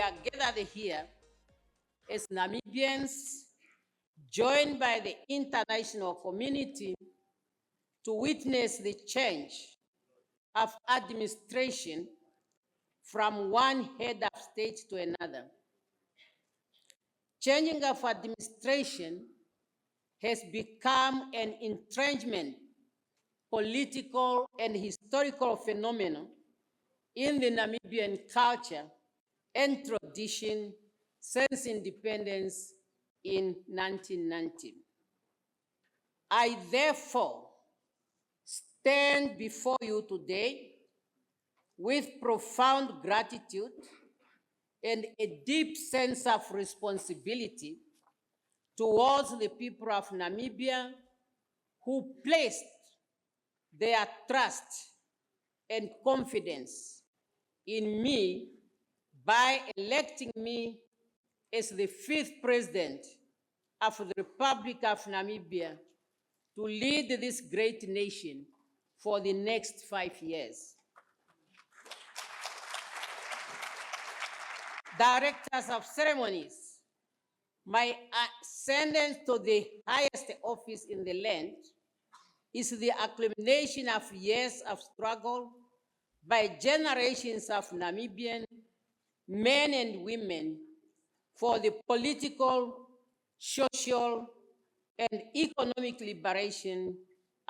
are gathered here as Namibians, joined by the international community to witness the change of administration from one head of state to another. Changing of administration has become an entrenchment, political and historical phenomenon in the Namibian culture and tradition since independence in 1990. I therefore stand before you today with profound gratitude and a deep sense of responsibility towards the people of Namibia who placed their trust and confidence in me by electing me as the 5th president of the Republic of Namibia to lead this great nation for the next 5 years. Directors of ceremonies, my ascendance to the highest office in the land is the accumulation of years of struggle by generations of Namibian men and women for the political, social, and economic liberation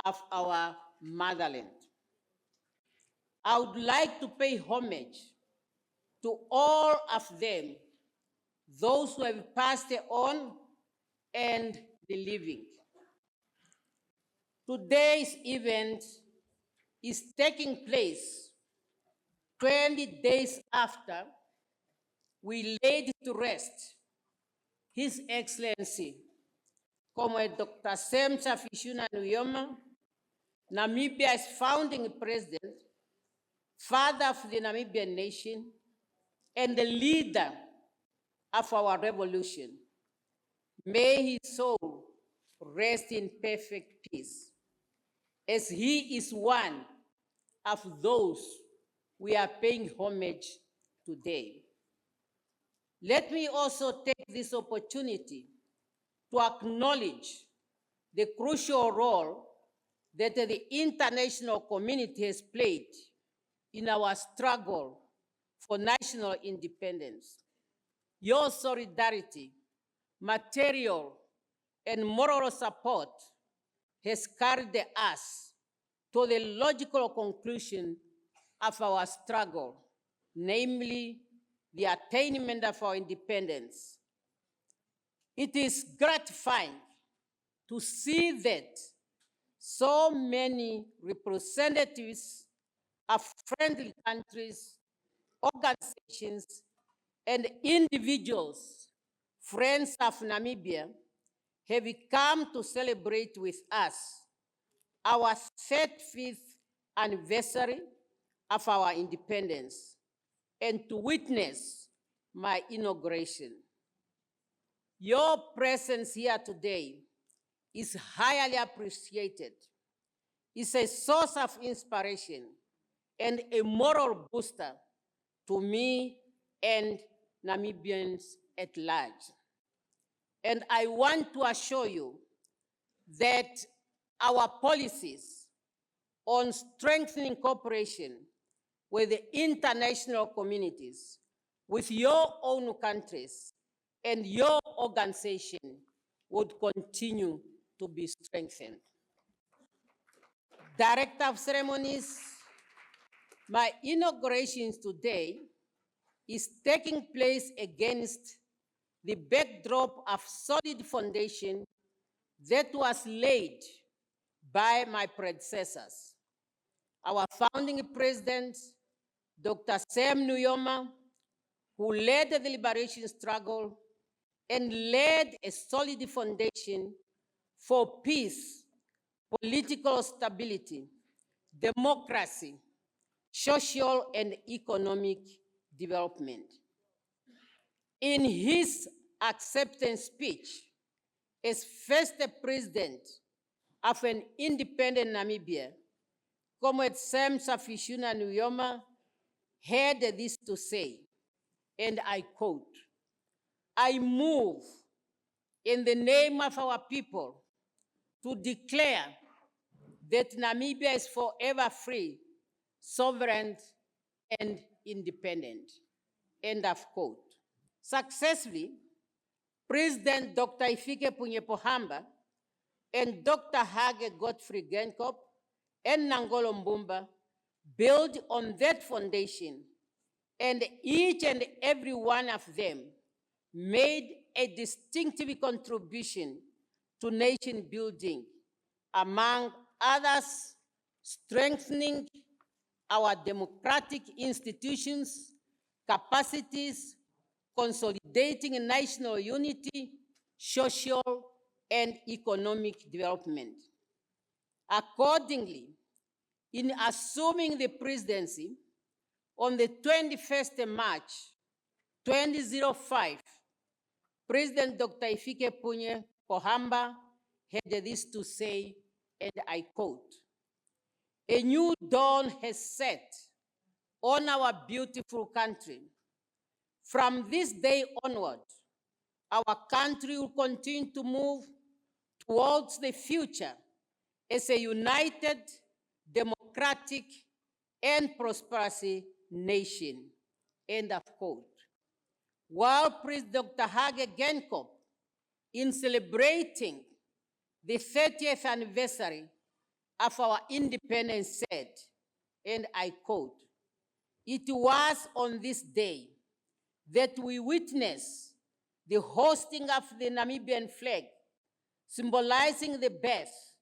of our motherland. I would like to pay homage to all of them, those who have passed on and the living. Today's event is taking place 20 days after we laid to rest His Excellency, Comrade Dr. Sam Safishuna Nujoma, Namibia's founding president, father of the Namibian nation, and the leader of our revolution. May his soul rest in perfect peace, as he is one of those we are paying homage today. Let me also take this opportunity to acknowledge the crucial role that the international community has played in our struggle for national independence. Your solidarity, material, and moral support has carried us to the logical conclusion of our struggle, namely the attainment of our independence. It is gratifying to see that so many representatives of friendly countries, organizations, and individuals, friends of Namibia, have come to celebrate with us our 35th anniversary of our independence and to witness my inauguration. Your presence here today is highly appreciated. It's a source of inspiration and a moral booster to me and Namibians at large. And I want to assure you that our policies on strengthening cooperation with the international communities, with your own countries, and your organization would continue to be strengthened. Director of ceremonies, my inauguration today is taking place against the backdrop of solid foundation that was laid by my predecessors. Our founding president, Dr. Sam Nujoma, who led the liberation struggle and laid a solid foundation for peace, political stability, democracy, social and economic development. In his acceptance speech as first president of an independent Namibia, Comrade Sam Safishuna Nujoma had this to say: and I quote, "I move in the name of our people to declare that Namibia is forever free, sovereign, and independent," end of quote. Successfully, President Dr. Hifikepunye Pohamba and Dr. Hage Godfrey Geingob and Nangolo Mbumba built on that foundation, and each and every one of them made a distinctive contribution to nation building, among others, strengthening our democratic institutions, capacities, consolidating national unity, social and economic development. Accordingly, in assuming the presidency on the 21st March 2005, President Dr. Hifikepunye Pohamba had this to say, and I quote, "A new dawn has set on our beautiful country. From this day onward, our country will continue to move towards the future as a united, democratic, and prosperous nation," end of quote. While President Dr. Hage Geingob, in celebrating the 30th anniversary of our independence, said, and I quote, "It was on this day that we witnessed the hosting of the Namibian flag, symbolizing the birth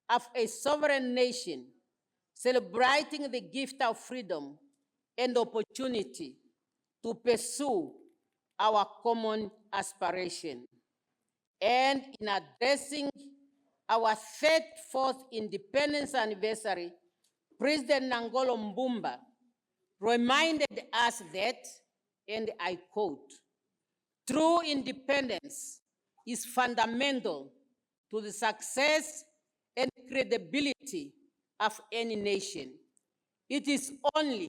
of a sovereign nation, celebrating the gift of freedom and opportunity to pursue our common aspiration." And in addressing our 34th independence anniversary, President Nangolo Mbumba reminded us that, and I quote, "True independence is fundamental to the success and credibility of any nation. It is only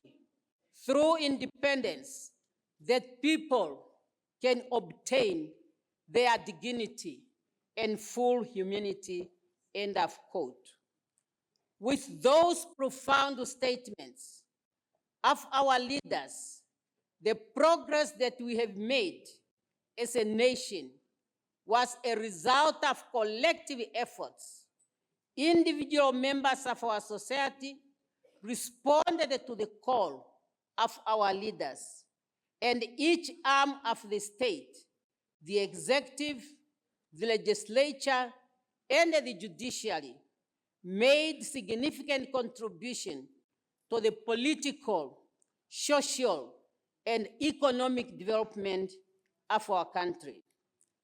through independence that people can obtain their dignity and full humanity," end of quote. With those profound statements of our leaders, the progress that we have made as a nation was a result of collective efforts. Individual members of our society responded to the call of our leaders, and each arm of the state, the executive, the legislature, and the judiciary, made significant contribution to the political, social, and economic development of our country.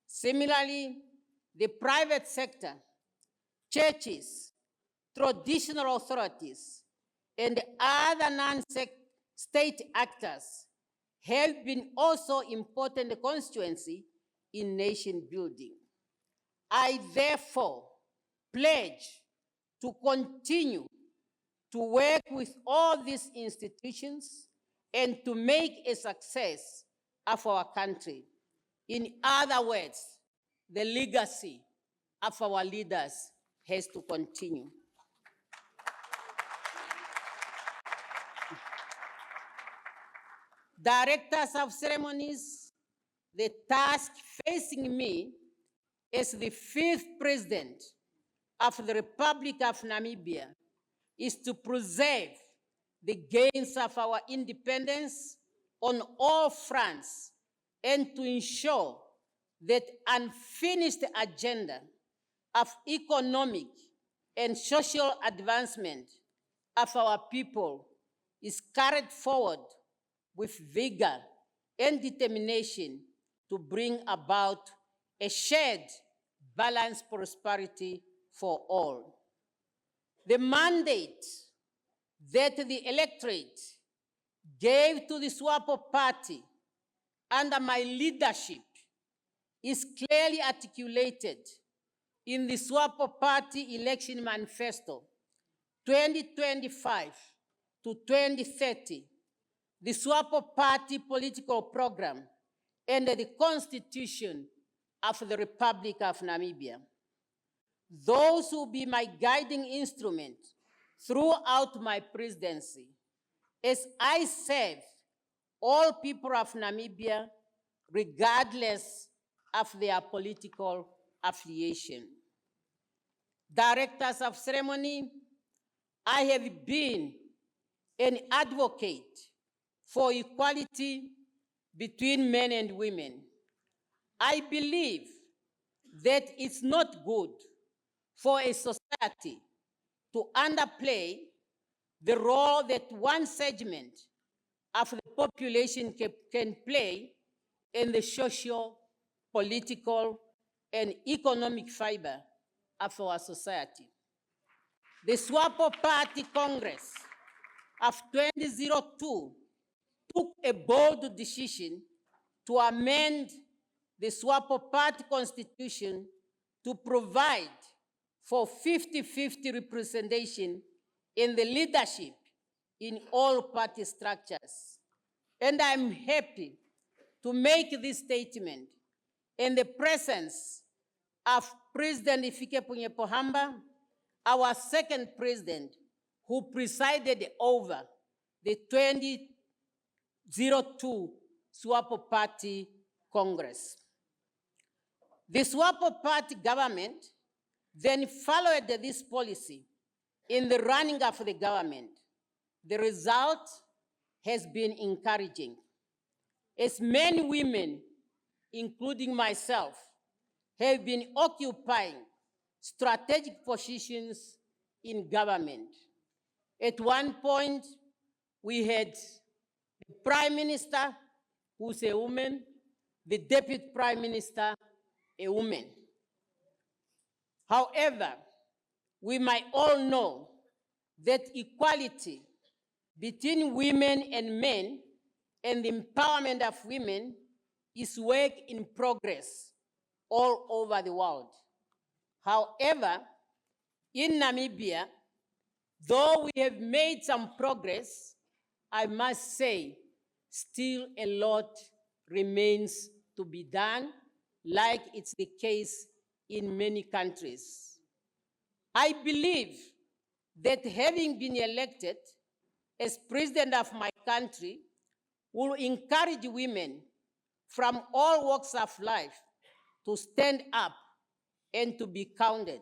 Similarly, the private sector, churches, traditional authorities, and other non-state actors have been also important constituency in nation building. I therefore pledge to continue to work with all these institutions and to make a success of our country. In other words, the legacy of our leaders has to continue. Directors of ceremonies, the task facing me as the 5th president of the Republic of Namibia is to preserve the gains of our independence on all fronts and to ensure that unfinished agenda of economic and social advancement of our people is carried forward with vigor and determination to bring about a shared, balanced prosperity for all. The mandate that the electorate gave to the SWAPO party under my leadership is clearly articulated in the SWAPO Party Election Manifesto 2025 to 2030, the SWAPO party political program, and the Constitution of the Republic of Namibia. Those will be my guiding instrument throughout my presidency as I serve all people of Namibia regardless of their political affiliation. Directors of ceremony, I have been an advocate for equality between men and women. I believe that it's not good for a society to underplay the role that one segment of the population can play in the social, political, and economic fiber of our society. The SWAPO Party Congress of 2002 took a bold decision to amend the SWAPO Party Constitution to provide for 50-50 representation in the leadership in all party structures. And I'm happy to make this statement in the presence of President Hifikepunye Pohamba, our second president, who presided over the 2002 SWAPO Party Congress. The SWAPO Party government then followed this policy in the running of the government. The result has been encouraging. As many women, including myself, have been occupying strategic positions in government. At one point, we had the Prime Minister, who's a woman, the Deputy Prime Minister, a woman. However, we might all know that equality between women and men and the empowerment of women is work in progress all over the world. However, in Namibia, though we have made some progress, I must say, still a lot remains to be done, like it's the case in many countries. I believe that having been elected as president of my country will encourage women from all walks of life to stand up and to be counted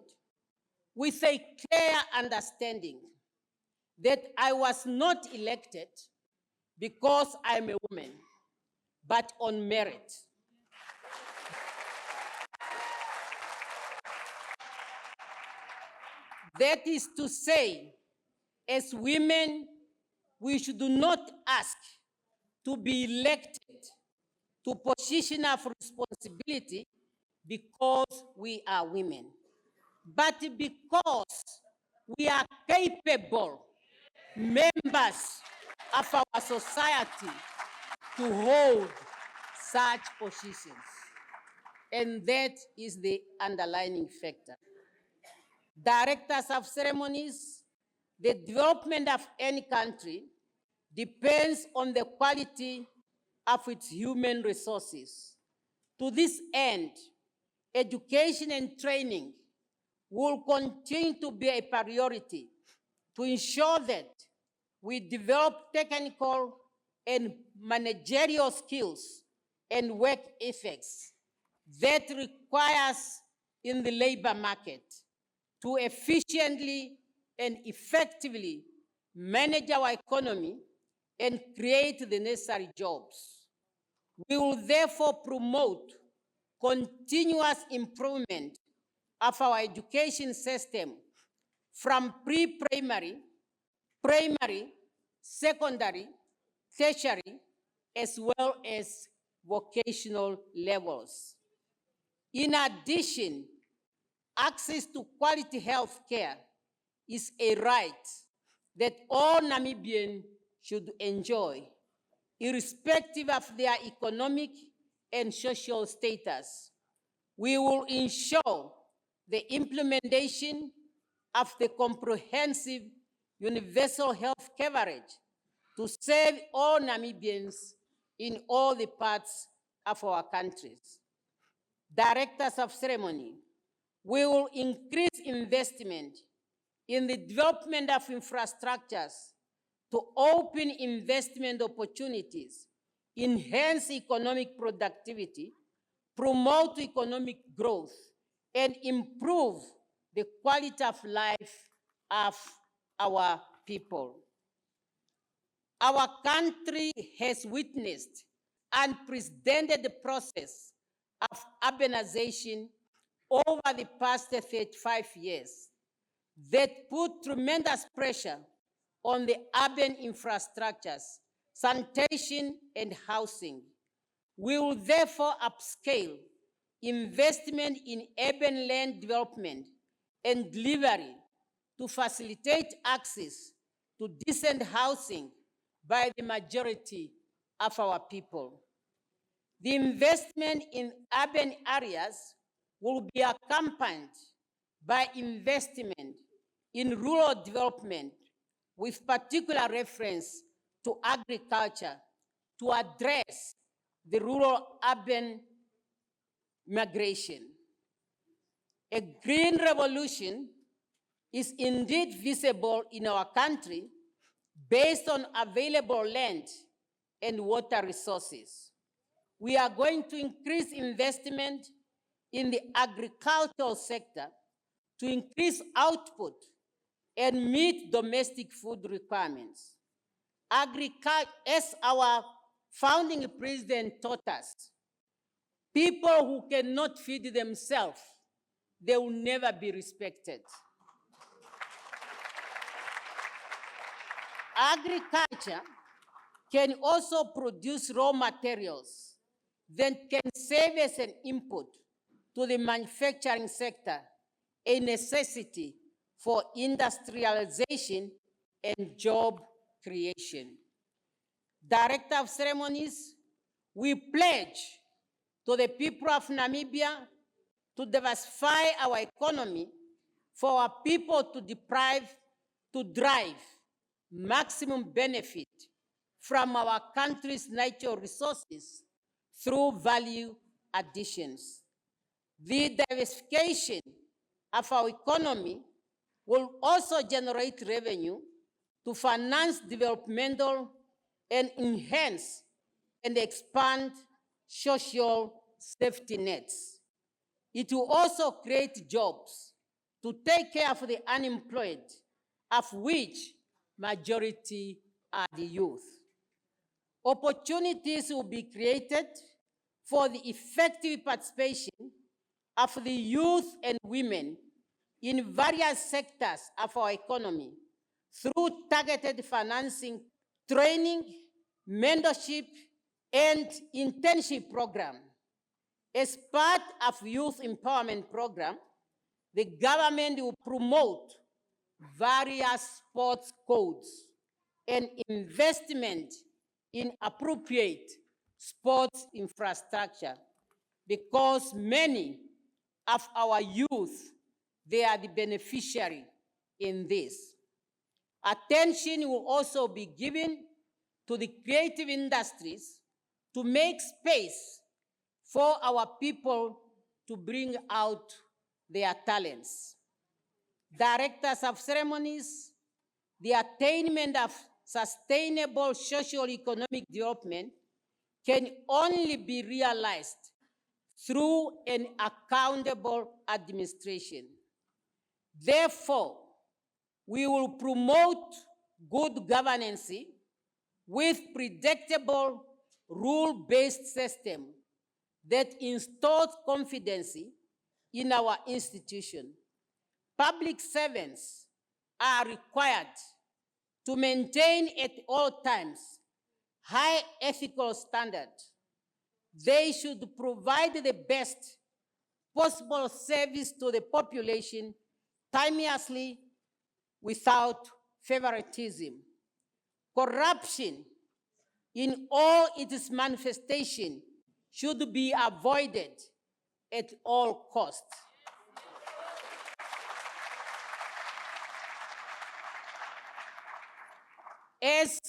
with a clear understanding that I was not elected because I'm a woman, but on merit. That is to say, as women, we should not ask to be elected to position of responsibility because we are women, but because we are capable members of our society to hold such positions. And that is the underlying factor. Directors of ceremonies, the development of any country depends on the quality of its human resources. To this end, education and training will continue to be a priority to ensure that we develop technical and managerial skills and work ethics that requires in the labor market to efficiently and effectively manage our economy and create the necessary jobs. We will therefore promote continuous improvement of our education system from pre-primary, primary, secondary, tertiary, as well as vocational levels. In addition, access to quality health care is a right that all Namibians should enjoy, irrespective of their economic and social status. We will ensure the implementation of the comprehensive universal health coverage to serve all Namibians in all the parts of our countries. Directors of ceremony, we will increase investment in the development of infrastructures to open investment opportunities, enhance economic productivity, promote economic growth, and improve the quality of life of our people. Our country has witnessed unprecedented process of urbanization over the past 35 years that put tremendous pressure on the urban infrastructures, sanitation, and housing. We will therefore upscale investment in urban land development and delivery to facilitate access to decent housing by the majority of our people. The investment in urban areas will be accompanied by investment in rural development with particular reference to agriculture to address the rural-urban migration. A green revolution is indeed visible in our country based on available land and water resources. We are going to increase investment in the agricultural sector to increase output and meet domestic food requirements. Agriculture, as our founding president taught us, people who cannot feed themselves, they will never be respected. Agriculture can also produce raw materials that can serve as an input to the manufacturing sector, a necessity for industrialization and job creation. Director of ceremonies, we pledge to the people of Namibia to diversify our economy for our people to drive maximum benefit from our country's natural resources through value additions. The diversification of our economy will also generate revenue to finance developmental and enhance and expand social safety nets. It will also create jobs to take care of the unemployed, of which majority are the youth. Opportunities will be created for the effective participation of the youth and women in various sectors of our economy through targeted financing, training, mentorship, and internship program. As part of youth empowerment program, the government will promote various sports codes and investment in appropriate sports infrastructure, because many of our youth, they are the beneficiary in this. Attention will also be given to the creative industries to make space for our people to bring out their talents. Directors of ceremonies, the attainment of sustainable socio-economic development can only be realized through an accountable administration. Therefore, we will promote good governance with predictable, rule-based system that instills confidence in our institution. Public servants are required to maintain at all times high ethical standards. They should provide the best possible service to the population timelessly without favoritism. Corruption in all its manifestations should be avoided at all costs. As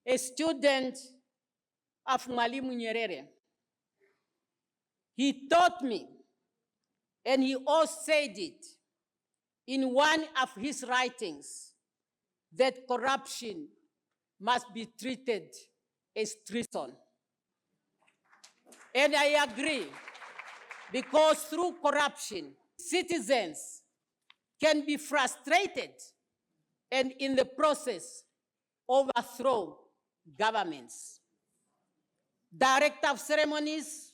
a student of Mwalimu Nyerere. He taught me, and he also said it in one of his writings, that corruption must be treated as treason. And I agree, because through corruption, citizens can be frustrated and in the process overthrow governments. Director of ceremonies,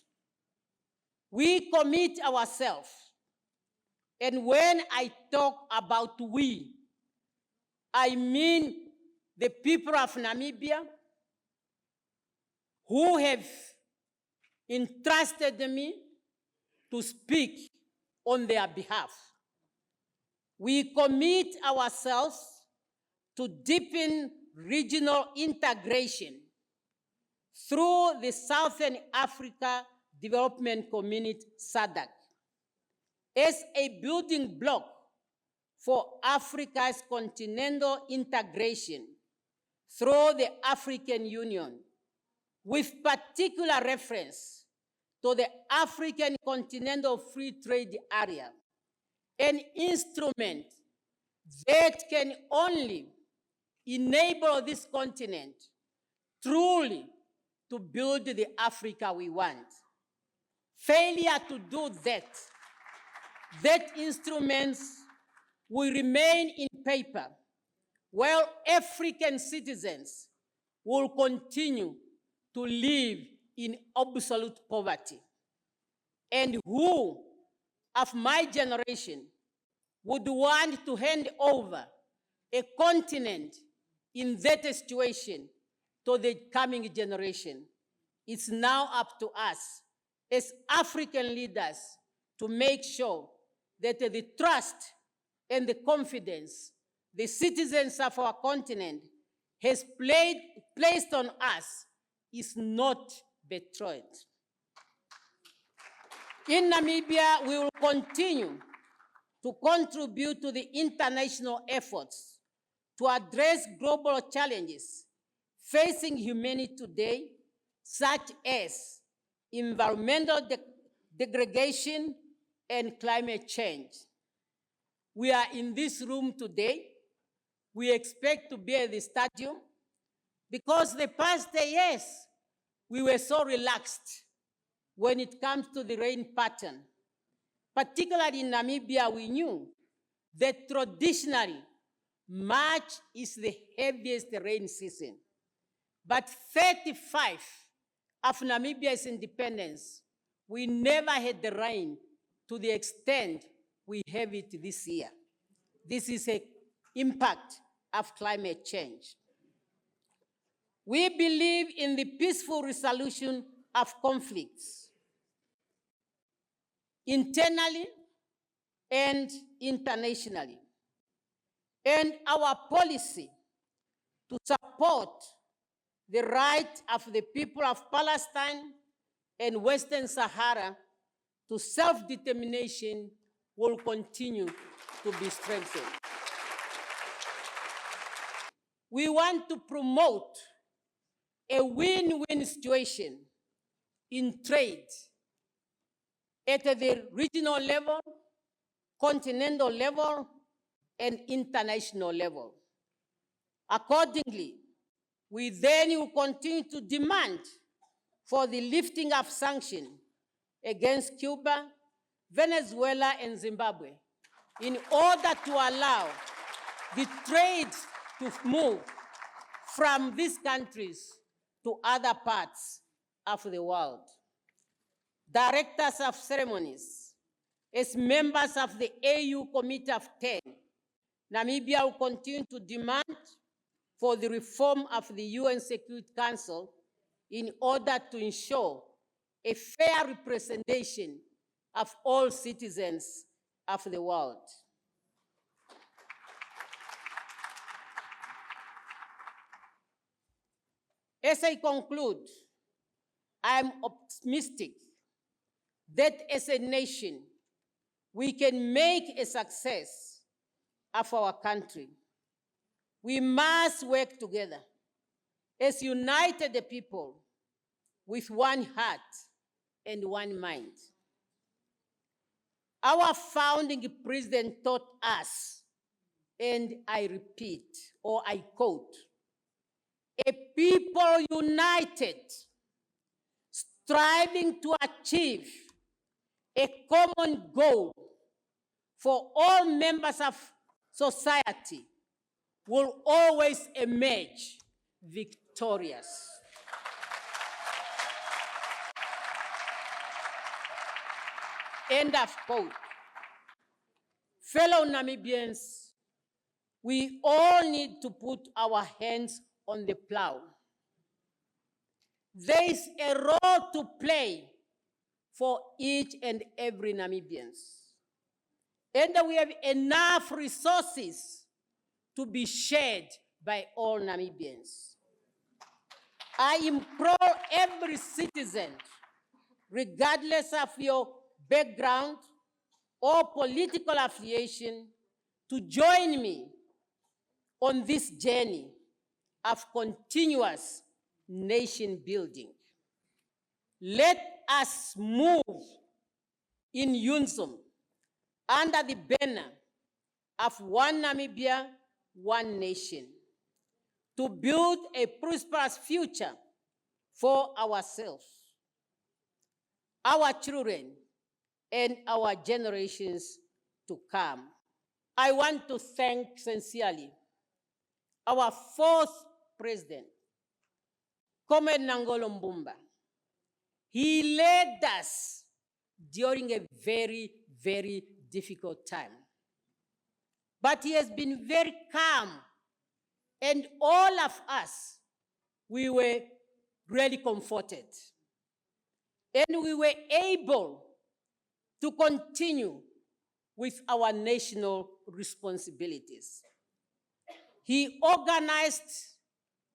we commit ourselves. And when I talk about we, I mean the people of Namibia who have entrusted me to speak on their behalf. We commit ourselves to deepen regional integration through the Southern Africa Development Community, SADC, as a building block for Africa's continental integration through the African Union, with particular reference to the African Continental Free Trade Area, an instrument that can only enable this continent truly to build the Africa we want. Failure to do that instruments will remain in paper, while African citizens will continue to live in absolute poverty. And who of my generation would want to hand over a continent in that situation to the coming generation? It's now up to us as African leaders to make sure that the trust and the confidence the citizens of our continent has placed on us is not betrayed. In Namibia, we will continue to contribute to the international efforts to address global challenges facing humanity today, such as environmental degradation and climate change. We are in this room today. We expect to be at the stadium because the past years we were so relaxed when it comes to the rain pattern. Particularly in Namibia, we knew that traditionally March is the heaviest rain season. But 35 of Namibia's independence, we never had the rain to the extent we have it this year. This is an impact of climate change. We believe in the peaceful resolution of conflicts, internally and internationally. And our policy to support the right of the people of Palestine and Western Sahara to self-determination will continue to be strengthened. We want to promote a win-win situation in trade at the regional level, continental level, and international level. Accordingly, we then will continue to demand for the lifting of sanctions against Cuba, Venezuela, and Zimbabwe in order to allow the trade to move from these countries to other parts of the world. Directors of ceremonies, as members of the AU Committee of 10, Namibia will continue to demand for the reform of the UN Security Council in order to ensure a fair representation of all citizens of the world. As I conclude, I am optimistic that as a nation, we can make a success of our country. We must work together as united the people with one heart and one mind. Our founding president taught us, and I repeat, or I quote, a people united, striving to achieve a common goal for all members of society will always emerge victorious. End of quote. Fellow Namibians, we all need to put our hands on the plow. There is a role to play for each and every Namibians. And we have enough resources to be shared by all Namibians. I implore every citizen, regardless of your background or political affiliation, to join me on this journey of continuous nation building. Let us move in unison under the banner of one Namibia, one nation, to build a prosperous future for ourselves, our children, and our generations to come. I want to thank sincerely our fourth president, Comrade Nangolo Mbumba. He led us during a very, very difficult time. But he has been very calm, and all of us, we were really comforted. And we were able to continue with our national responsibilities. He organized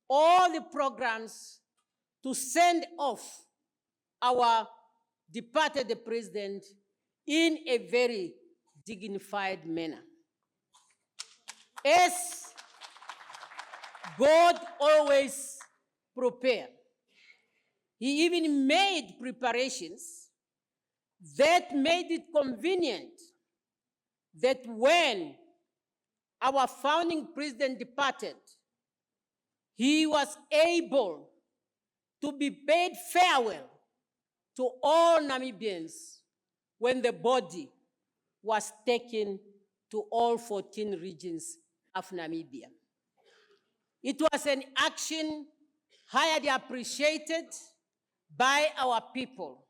all the programs to send off our departed president in a very dignified manner. As God always prepared, he even made preparations that made it convenient that when our founding president departed, he was able to be paid farewell to all Namibians when the body was taken to all 14 regions of Namibia. It was an action highly appreciated by our people,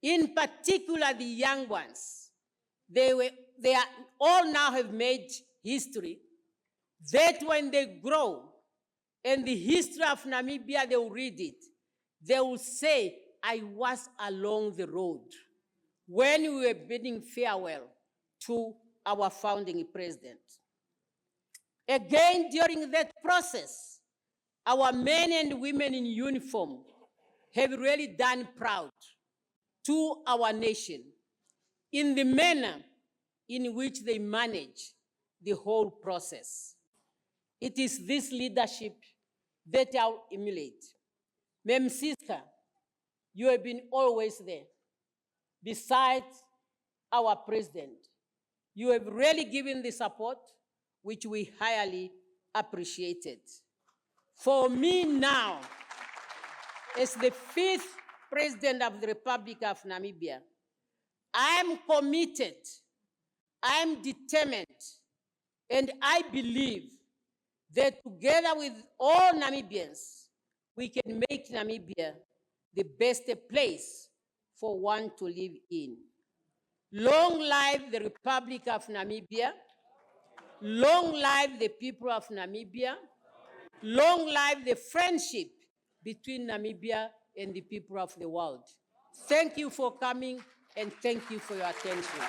in particular the young ones. They all now have made history, that when they grow and the history of Namibia, they will read it, they will say, I was along the road when we were bidding farewell to our founding president. Again, during that process, our men and women in uniform have really done proud to our nation in the manner in which they manage the whole process. It is this leadership that I'll emulate. Mem Sister, you have been always there. Besides our president, you have really given the support which we highly appreciated. For me now, as the fifth president of the Republic of Namibia, I am committed, I am determined, and I believe that together with all Namibians, we can make Namibia the best place for one to live in. Long live the Republic of Namibia. Long live the people of Namibia. Long live the friendship between Namibia and the people of the world. Thank you for coming, and thank you for your attention.